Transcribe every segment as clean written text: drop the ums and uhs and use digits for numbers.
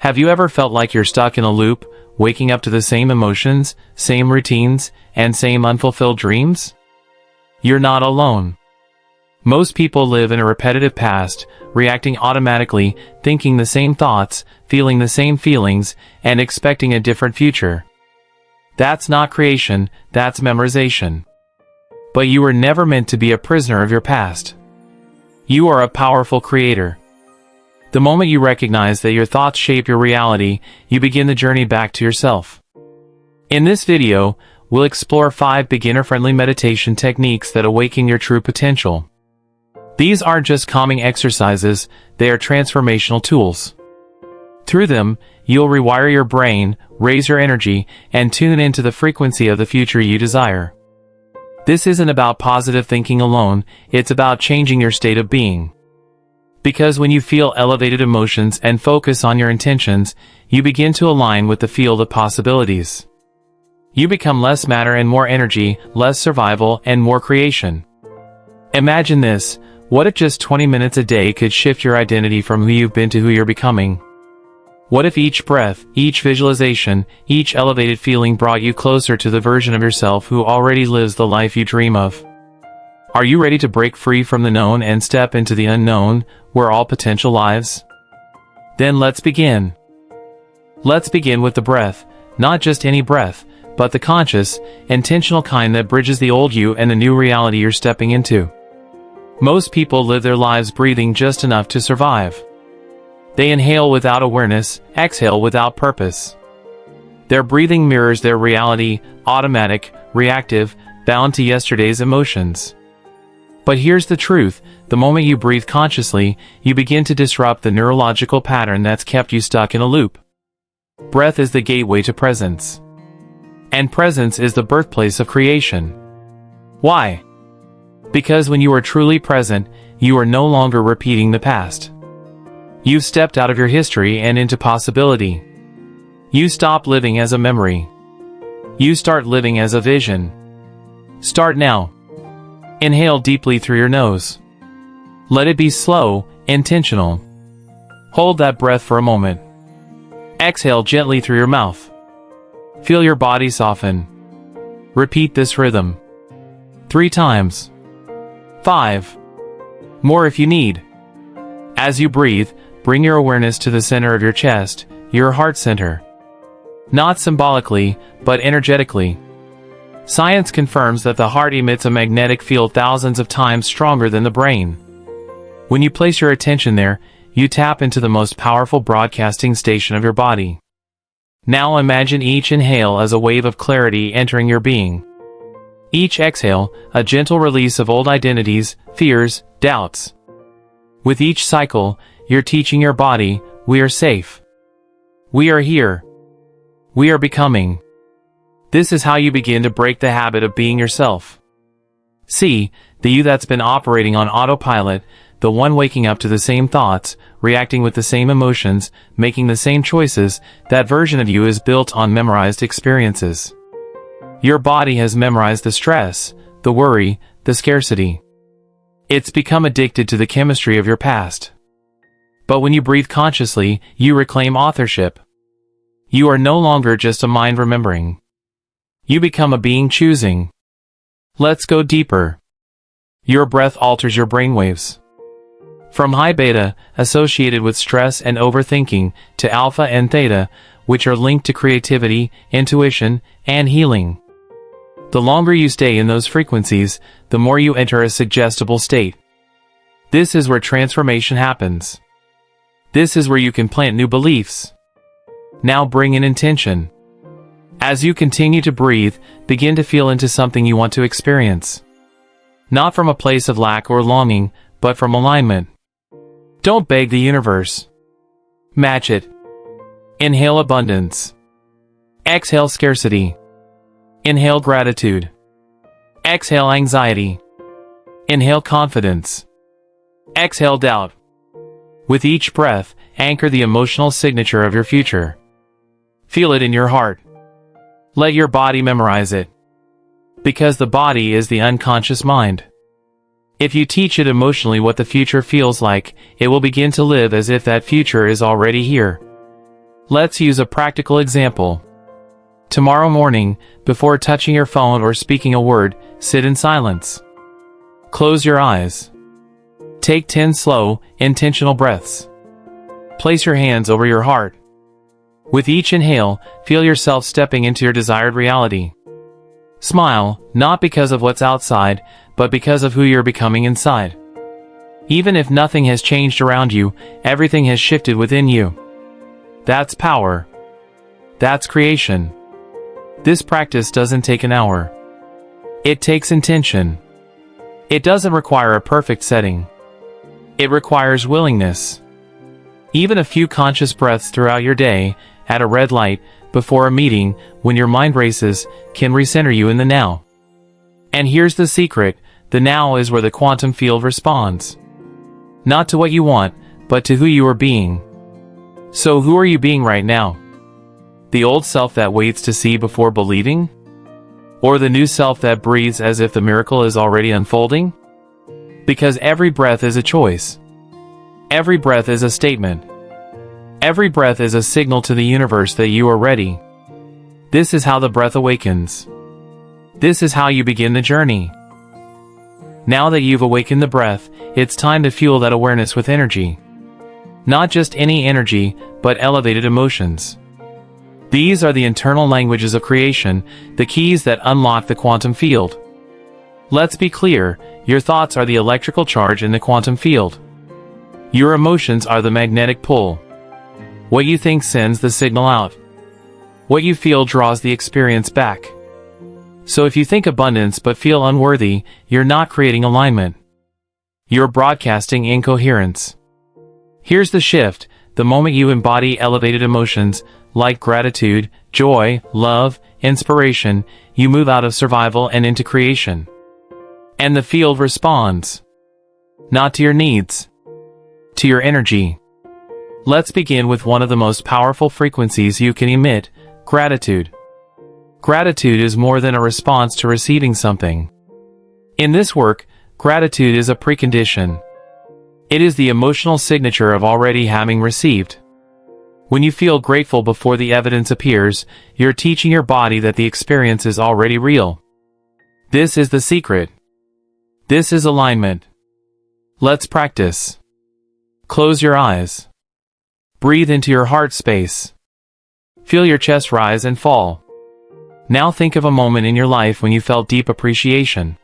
Have you ever felt like you're stuck in a loop, waking up to the same emotions, same routines, and same unfulfilled dreams? You're not alone. Most people live in a repetitive past, reacting automatically, thinking the same thoughts, feeling the same feelings, and expecting a different future. That's not creation, that's memorization. But you were never meant to be a prisoner of your past. You are a powerful creator. The moment you recognize that your thoughts shape your reality, you begin the journey back to yourself. In this video, we'll explore 5 beginner-friendly meditation techniques that awaken your true potential. These aren't just calming exercises, they are transformational tools. Through them, you'll rewire your brain, raise your energy, and tune into the frequency of the future you desire. This isn't about positive thinking alone, it's about changing your state of being. Because when you feel elevated emotions and focus on your intentions, you begin to align with the field of possibilities. You become less matter and more energy, less survival and more creation. Imagine this, what if just 20 minutes a day could shift your identity from who you've been to who you're becoming? What if each breath, each visualization, each elevated feeling brought you closer to the version of yourself who already lives the life you dream of? Are you ready to break free from the known and step into the unknown, where all potential lies? Then let's begin. Let's begin with the breath, not just any breath, but the conscious, intentional kind that bridges the old you and the new reality you're stepping into. Most people live their lives breathing just enough to survive. They inhale without awareness, exhale without purpose. Their breathing mirrors their reality, automatic, reactive, bound to yesterday's emotions. But here's the truth, the moment you breathe consciously, you begin to disrupt the neurological pattern that's kept you stuck in a loop. Breath is the gateway to presence. And presence is the birthplace of creation. Why? Because when you are truly present, you are no longer repeating the past. You've stepped out of your history and into possibility. You stop living as a memory. You start living as a vision. Start now. Inhale deeply through your nose. Let it be slow, intentional. Hold that breath for a moment. Exhale gently through your mouth. Feel your body soften. Repeat this rhythm 3 times. 5. More if you need. As you breathe, bring your awareness to the center of your chest, your heart center. Not symbolically, but energetically. Science confirms that the heart emits a magnetic field thousands of times stronger than the brain. When you place your attention there, you tap into the most powerful broadcasting station of your body. Now imagine each inhale as a wave of clarity entering your being. Each exhale, a gentle release of old identities, fears, doubts. With each cycle, you're teaching your body, we are safe. We are here. We are becoming. This is how you begin to break the habit of being yourself. See, the you that's been operating on autopilot, the one waking up to the same thoughts, reacting with the same emotions, making the same choices, that version of you is built on memorized experiences. Your body has memorized the stress, the worry, the scarcity. It's become addicted to the chemistry of your past. But when you breathe consciously, you reclaim authorship. You are no longer just a mind remembering. You become a being choosing. Let's go deeper. Your breath alters your brainwaves. From high beta, associated with stress and overthinking, to alpha and theta, which are linked to creativity, intuition, and healing. The longer you stay in those frequencies, the more you enter a suggestible state. This is where transformation happens. This is where you can plant new beliefs. Now bring in intention. As you continue to breathe, begin to feel into something you want to experience. Not from a place of lack or longing, but from alignment. Don't beg the universe. Match it. Inhale abundance. Exhale scarcity. Inhale gratitude. Exhale anxiety. Inhale confidence. Exhale doubt. With each breath, anchor the emotional signature of your future. Feel it in your heart. Let your body memorize it. Because the body is the unconscious mind. If you teach it emotionally what the future feels like, it will begin to live as if that future is already here. Let's use a practical example. Tomorrow morning, before touching your phone or speaking a word, sit in silence. Close your eyes. Take 10 slow, intentional breaths. Place your hands over your heart. With each inhale, feel yourself stepping into your desired reality. Smile, not because of what's outside, but because of who you're becoming inside. Even if nothing has changed around you, everything has shifted within you. That's power. That's creation. This practice doesn't take an hour. It takes intention. It doesn't require a perfect setting. It requires willingness. Even a few conscious breaths throughout your day, at a red light, before a meeting, when your mind races, can recenter you in the now. And here's the secret, the now is where the quantum field responds. Not to what you want, but to who you are being. So who are you being right now? The old self that waits to see before believing? Or the new self that breathes as if the miracle is already unfolding? Because every breath is a choice. Every breath is a statement. Every breath is a signal to the universe that you are ready. This is how the breath awakens. This is how you begin the journey. Now that you've awakened the breath, it's time to fuel that awareness with energy. Not just any energy, but elevated emotions. These are the internal languages of creation, the keys that unlock the quantum field. Let's be clear, your thoughts are the electrical charge in the quantum field. Your emotions are the magnetic pull. What you think sends the signal out. What you feel draws the experience back. So if you think abundance but feel unworthy, you're not creating alignment. You're broadcasting incoherence. Here's the shift, the moment you embody elevated emotions, like gratitude, joy, love, inspiration, you move out of survival and into creation. And the field responds. Not to your needs. To your energy. Let's begin with one of the most powerful frequencies you can emit, gratitude. Gratitude is more than a response to receiving something. In this work, gratitude is a precondition. It is the emotional signature of already having received. When you feel grateful before the evidence appears, you're teaching your body that the experience is already real. This is the secret. This is alignment. Let's practice. Close your eyes. Breathe into your heart space. Feel your chest rise and fall. Now think of a moment in your life when you felt deep appreciation.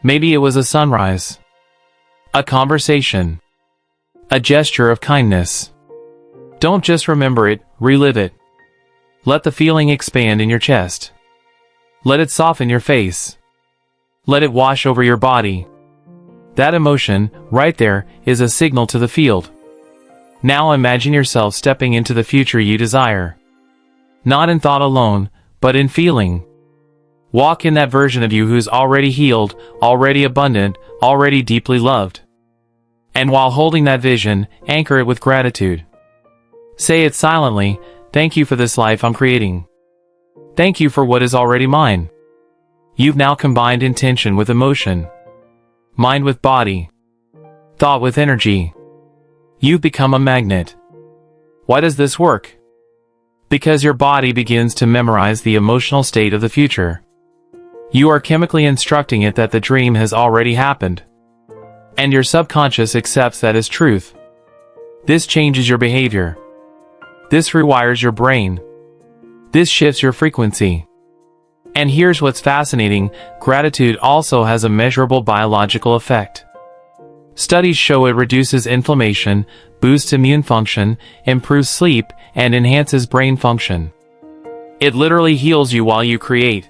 Maybe it was a sunrise. A conversation. A gesture of kindness. Don't just remember it, relive it. Let the feeling expand in your chest. Let it soften your face. Let it wash over your body. That emotion, right there, is a signal to the field. Now imagine yourself stepping into the future you desire. Not in thought alone, but in feeling. Walk in that version of you who's already healed, already abundant, already deeply loved. And while holding that vision, anchor it with gratitude. Say it silently, thank you for this life I'm creating. Thank you for what is already mine. You've now combined intention with emotion. Mind with body. Thought with energy. You've become a magnet. Why does this work? Because your body begins to memorize the emotional state of the future. You are chemically instructing it that the dream has already happened. And your subconscious accepts that as truth. This changes your behavior. This rewires your brain. This shifts your frequency. And here's what's fascinating, gratitude also has a measurable biological effect. Studies show it reduces inflammation, boosts immune function, improves sleep, and enhances brain function. It literally heals you while you create.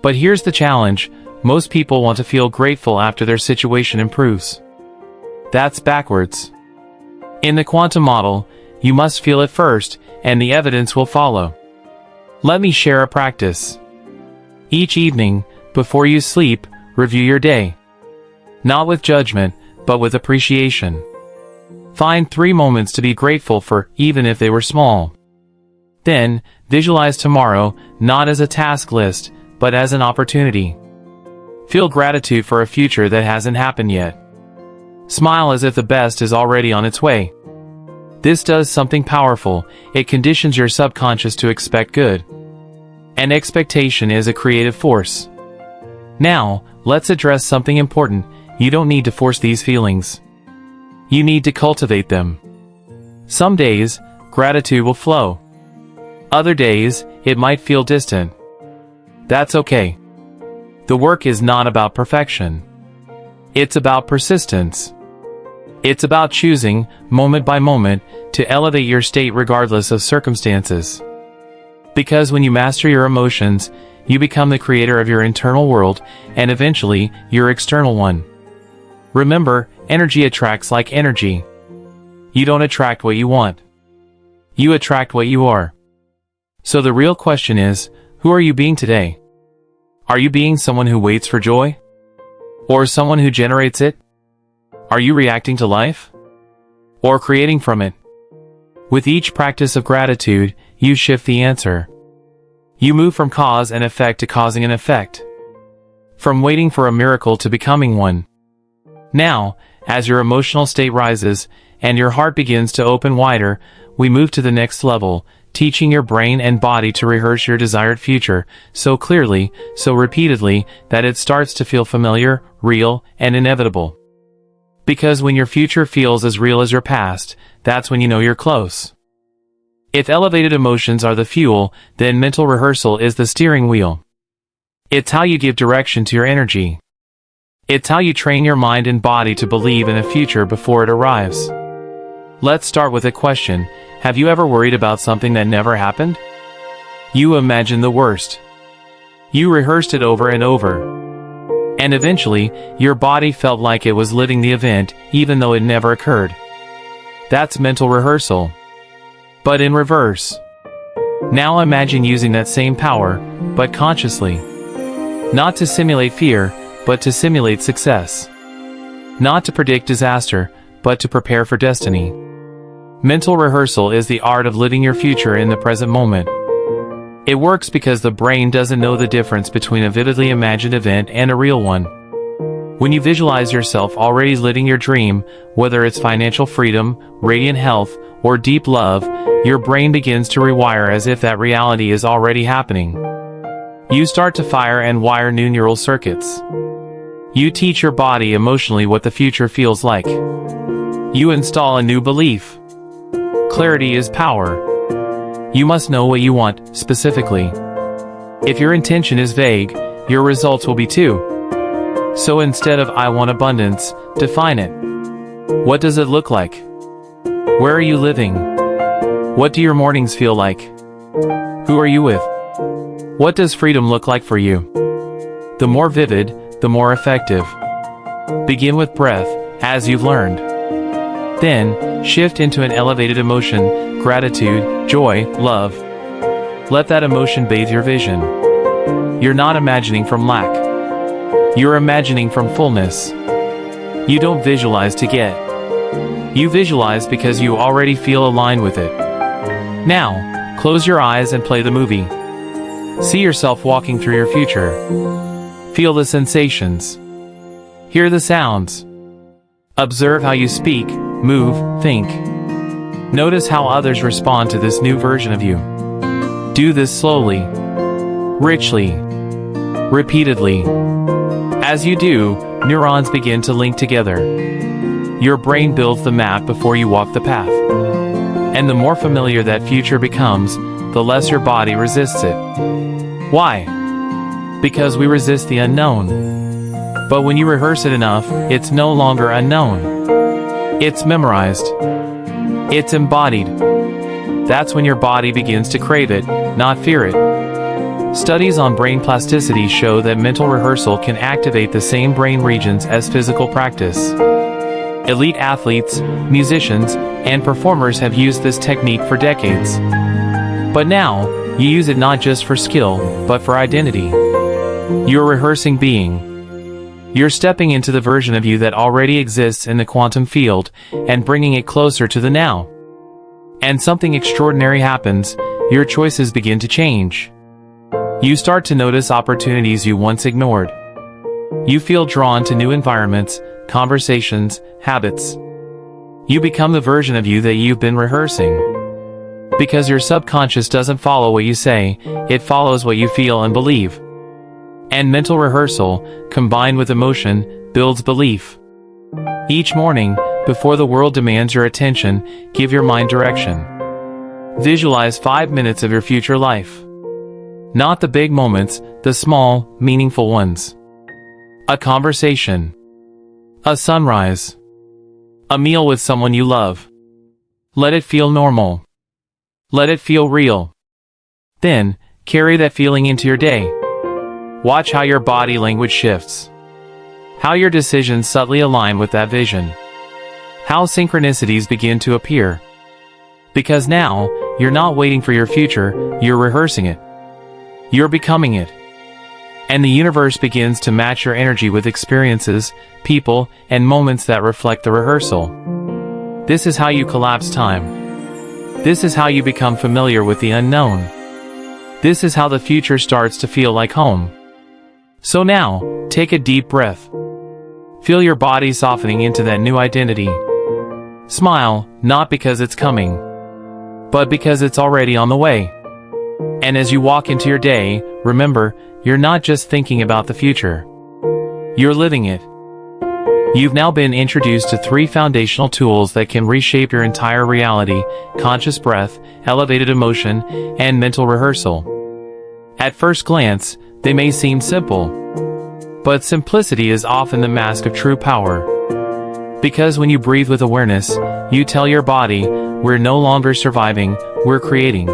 But here's the challenge, most people want to feel grateful after their situation improves. That's backwards. In the quantum model, you must feel it first, and the evidence will follow. Let me share a practice. Each evening, before you sleep, review your day. Not with judgment, but with appreciation. Find 3 moments to be grateful for, even if they were small. Then, visualize tomorrow, not as a task list, but as an opportunity. Feel gratitude for a future that hasn't happened yet. Smile as if the best is already on its way. This does something powerful. It conditions your subconscious to expect good. And expectation is a creative force. Now, let's address something important. You don't need to force these feelings. You need to cultivate them. Some days, gratitude will flow. Other days, it might feel distant. That's okay. The work is not about perfection. It's about persistence. It's about choosing, moment by moment, to elevate your state regardless of circumstances. Because when you master your emotions, you become the creator of your internal world, and eventually, your external one. Remember, energy attracts like energy. You don't attract what you want. You attract what you are. So the real question is, who are you being today? Are you being someone who waits for joy? Or someone who generates it? Are you reacting to life? Or creating from it? With each practice of gratitude, you shift the answer. You move from cause and effect to causing an effect. From waiting for a miracle to becoming one. Now, as your emotional state rises, and your heart begins to open wider, we move to the next level, teaching your brain and body to rehearse your desired future, so clearly, so repeatedly, that it starts to feel familiar, real, and inevitable. Because when your future feels as real as your past, that's when you know you're close. If elevated emotions are the fuel, then mental rehearsal is the steering wheel. It's how you give direction to your energy. It's how you train your mind and body to believe in a future before it arrives. Let's start with a question. Have you ever worried about something that never happened? You imagined the worst. You rehearsed it over and over. And eventually, your body felt like it was living the event, even though it never occurred. That's mental rehearsal. But in reverse. Now imagine using that same power, but consciously. Not to simulate fear, but to simulate success. Not to predict disaster, but to prepare for destiny. Mental rehearsal is the art of living your future in the present moment. It works because the brain doesn't know the difference between a vividly imagined event and a real one. When you visualize yourself already living your dream, whether it's financial freedom, radiant health, or deep love, your brain begins to rewire as if that reality is already happening. You start to fire and wire new neural circuits. You teach your body emotionally what the future feels like. You install a new belief. Clarity is power. You must know what you want, specifically. If your intention is vague, your results will be too. So instead of "I want abundance," define it. What does it look like? Where are you living? What do your mornings feel like? Who are you with? What does freedom look like for you? The more vivid, the more effective. Begin with breath, as you've learned. Then, shift into an elevated emotion, gratitude, joy, love. Let that emotion bathe your vision. You're not imagining from lack. You're imagining from fullness. You don't visualize to get. You visualize because you already feel aligned with it. Now, close your eyes and play the movie. See yourself walking through your future. Feel the sensations. Hear the sounds. Observe how you speak, move, think. Notice how others respond to this new version of you. Do this slowly, richly, repeatedly. As you do, neurons begin to link together. Your brain builds the map before you walk the path. And the more familiar that future becomes, the less your body resists it. Why? Because we resist the unknown. But when you rehearse it enough, it's no longer unknown. It's memorized. It's embodied. That's when your body begins to crave it, not fear it. Studies on brain plasticity show that mental rehearsal can activate the same brain regions as physical practice. Elite athletes, musicians, and performers have used this technique for decades. But now, you use it not just for skill, but for identity. You're rehearsing being. You're stepping into the version of you that already exists in the quantum field, and bringing it closer to the now. And something extraordinary happens, your choices begin to change. You start to notice opportunities you once ignored. You feel drawn to new environments, conversations, habits. You become the version of you that you've been rehearsing. Because your subconscious doesn't follow what you say, it follows what you feel and believe. And mental rehearsal, combined with emotion, builds belief. Each morning, before the world demands your attention, give your mind direction. Visualize 5 minutes of your future life. Not the big moments, the small, meaningful ones. A conversation. A sunrise. A meal with someone you love. Let it feel normal. Let it feel real. Then, carry that feeling into your day. Watch how your body language shifts. How your decisions subtly align with that vision. How synchronicities begin to appear. Because now, you're not waiting for your future, you're rehearsing it. You're becoming it. And the universe begins to match your energy with experiences, people, and moments that reflect the rehearsal. This is how you collapse time. This is how you become familiar with the unknown. This is how the future starts to feel like home. So now, take a deep breath. Feel your body softening into that new identity. Smile, not because it's coming, but because it's already on the way. And as you walk into your day, remember, you're not just thinking about the future. You're living it. You've now been introduced to 3 foundational tools that can reshape your entire reality: conscious breath, elevated emotion, and mental rehearsal. At first glance, they may seem simple. But simplicity is often the mask of true power. Because when you breathe with awareness, you tell your body, we're no longer surviving, we're creating.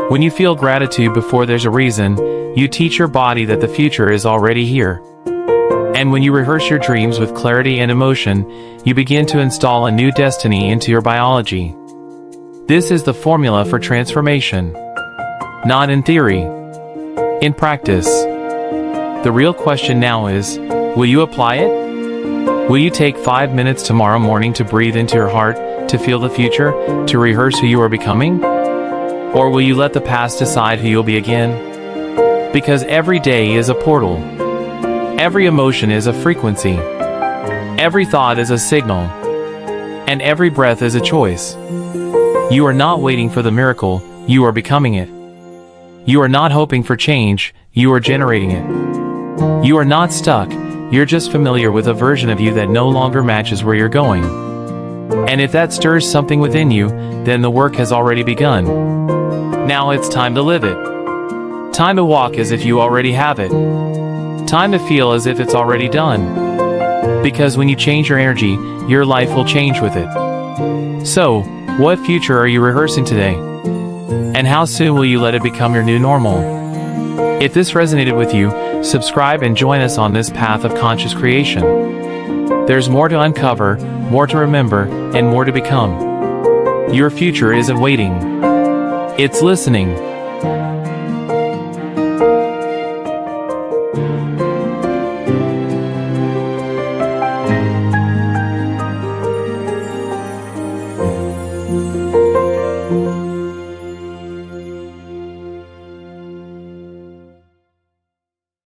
When you feel gratitude before there's a reason, you teach your body that the future is already here. And when you rehearse your dreams with clarity and emotion, you begin to install a new destiny into your biology. This is the formula for transformation. Not in theory. In practice. The real question now is, will you apply it? Will you take 5 minutes tomorrow morning to breathe into your heart, to feel the future, to rehearse who you are becoming? Or will you let the past decide who you'll be again? Because every day is a portal. Every emotion is a frequency. Every thought is a signal. And every breath is a choice. You are not waiting for the miracle, you are becoming it. You are not hoping for change, you are generating it. You are not stuck, you're just familiar with a version of you that no longer matches where you're going. And if that stirs something within you, then the work has already begun. Now it's time to live it. Time to walk as if you already have it. Time to feel as if it's already done. Because when you change your energy, your life will change with it. So, what future are you rehearsing today? And how soon will you let it become your new normal? If this resonated with you, subscribe and join us on this path of conscious creation. There's more to uncover, more to remember, and more to become. Your future isn't waiting. It's listening.